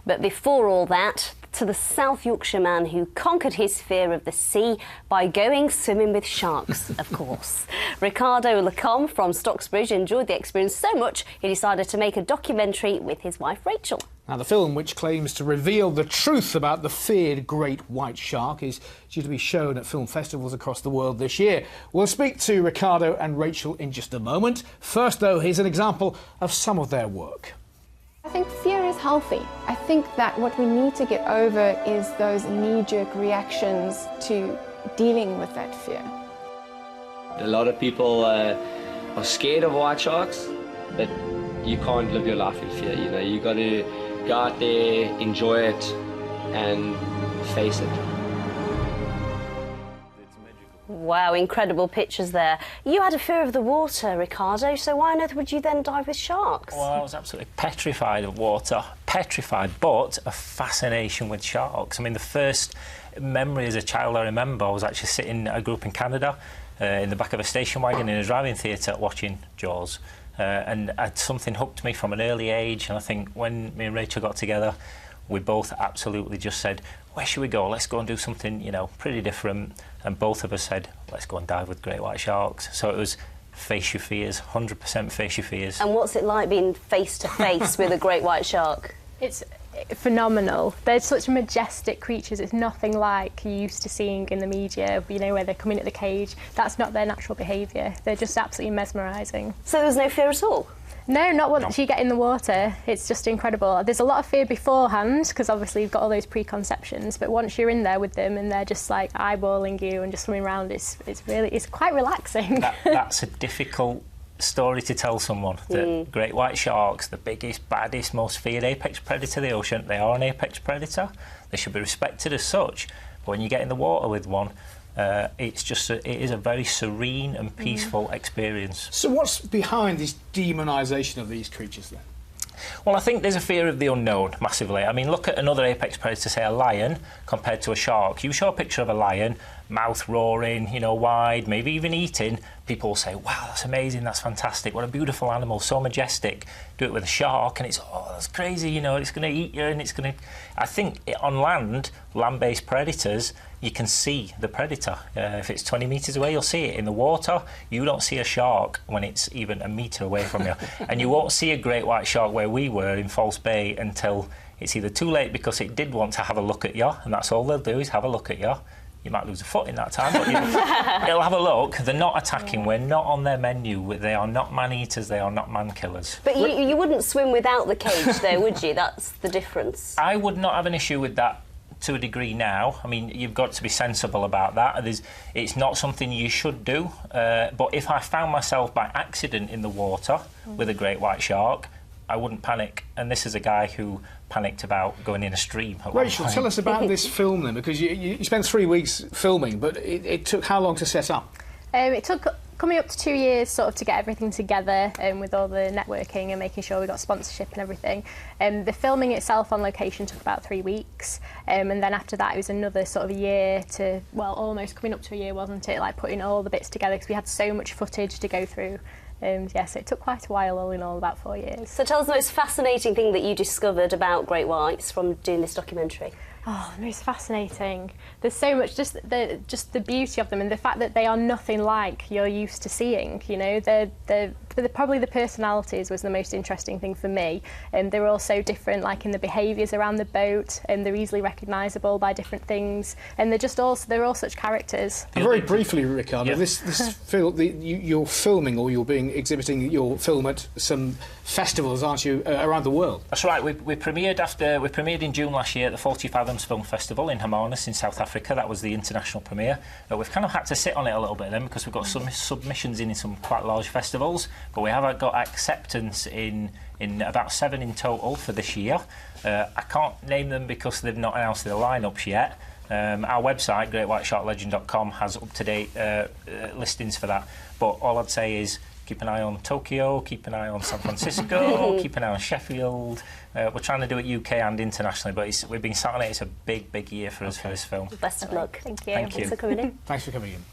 But before all that, to the South Yorkshire man who conquered his fear of the sea by going swimming with sharks, of course. Ricardo Lacombe from Stocksbridge enjoyed the experience so much he decided to make a documentary with his wife Rachel. Now, the film, which claims to reveal the truth about the feared great white shark, is due to be shown at film festivals across the world this year. We'll speak to Ricardo and Rachel in just a moment. First, though, here's an example of some of their work. I think fear is healthy. I think that what we need to get over is those knee-jerk reactions to dealing with that fear. A lot of people are scared of white sharks, but you can't live your life in fear, you know. You got to go out there, enjoy it, and face it. Wow, incredible pictures there. You had a fear of the water, Ricardo, so why on earth would you then dive with sharks? Well, I was absolutely petrified of water. Petrified, but a fascination with sharks. I mean, the first memory as a child I remember, I was actually sitting, I grew up in Canada, in the back of a station wagon in a driving theatre watching Jaws. And something hooked me from an early age, and I think when me and Rachel got together, we both absolutely just said, where should we go? Let's go and do something, you know, pretty different. And both of us said, let's go and dive with great white sharks. So it was face your fears, 100% face your fears. And what's it like being face to face with a great white shark? It's phenomenal. They're such majestic creatures. It's nothing like you're used to seeing in the media, you know, where they come in at the cage. That's not their natural behaviour. They're just absolutely mesmerising. So there was no fear at all? No, not once you get in the water. It's just incredible. There's a lot of fear beforehand, because obviously you've got all those preconceptions, but once you're in there with them and they're just like eyeballing you and just swimming around, it's quite relaxing. That's a difficult story to tell someone. That great white sharks, the biggest, baddest, most feared apex predator of the ocean, they are an apex predator. They should be respected as such. But when you get in the water with one, it is a very serene and peaceful experience. So what's behind this demonisation of these creatures then? Well, I think there's a fear of the unknown, massively. I mean, look at another apex predator, say a lion, compared to a shark. You show a picture of a lion, mouth roaring, you know, wide, maybe even eating, people will say, wow, that's amazing, that's fantastic, what a beautiful animal, so majestic. Do it with a shark and it's, oh, that's crazy, you know, it's going to eat you and it's going to... I think on land-based predators, you can see the predator. If it's 20 metres away, you'll see it. In the water, you don't see a shark when it's even a metre away from you. And you won't see a great white shark where we were in False Bay until it's either too late because it did want to have a look at you, and that's all they'll do is have a look at you. You might lose a foot in that time, but it'll have a look. They're not attacking. We're not on their menu. They are not man-eaters. They are not man-killers. But you wouldn't swim without the cage, though, would you? That's the difference. I would not have an issue with that to a degree now. I mean, you've got to be sensible about that. It's not something you should do. But if I found myself by accident in the water with a great white shark, I wouldn't panic. And this is a guy who panicked about going in a stream. Rachel, tell us about this film then, because you spent 3 weeks filming, but it took how long to set up? It took coming up to 2 years sort of to get everything together with all the networking and making sure we got sponsorship and everything. The filming itself on location took about 3 weeks, and then after that it was another sort of a year to, well, almost coming up to a year, wasn't it, like putting all the bits together because we had so much footage to go through. Yeah, so it took quite a while, all in all, about 4 years. So tell us the most fascinating thing that you discovered about great whites from doing this documentary. Oh, the most fascinating. There's so much, just the beauty of them and the fact that they are nothing like you're used to seeing. You know, probably the personalities was the most interesting thing for me. They're all so different, like in the behaviours around the boat, and they're easily recognisable by different things, and they're all such characters. Very briefly, Ricardo, this film, you're filming or you're exhibiting your film at some festivals, aren't you, around the world? That's right. We premiered in June last year at the 40 Fathoms Film Festival in Hermanus in South Africa. That was the international premiere. We've kind of had to sit on it a little bit then because we've got some submissions in some quite large festivals, but we have got acceptance in about 7 in total for this year. I can't name them because they've not announced their lineups yet. Our website, greatwhitesharklegend.com, has up-to-date listings for that, but all I'd say is keep an eye on Tokyo, keep an eye on San Francisco, keep an eye on Sheffield. We're trying to do it UK and internationally, but we've been sat on it. It's a big, big year for us for this film. Best of luck. Thank you. Thank you. Thanks for coming in. Thanks for coming in.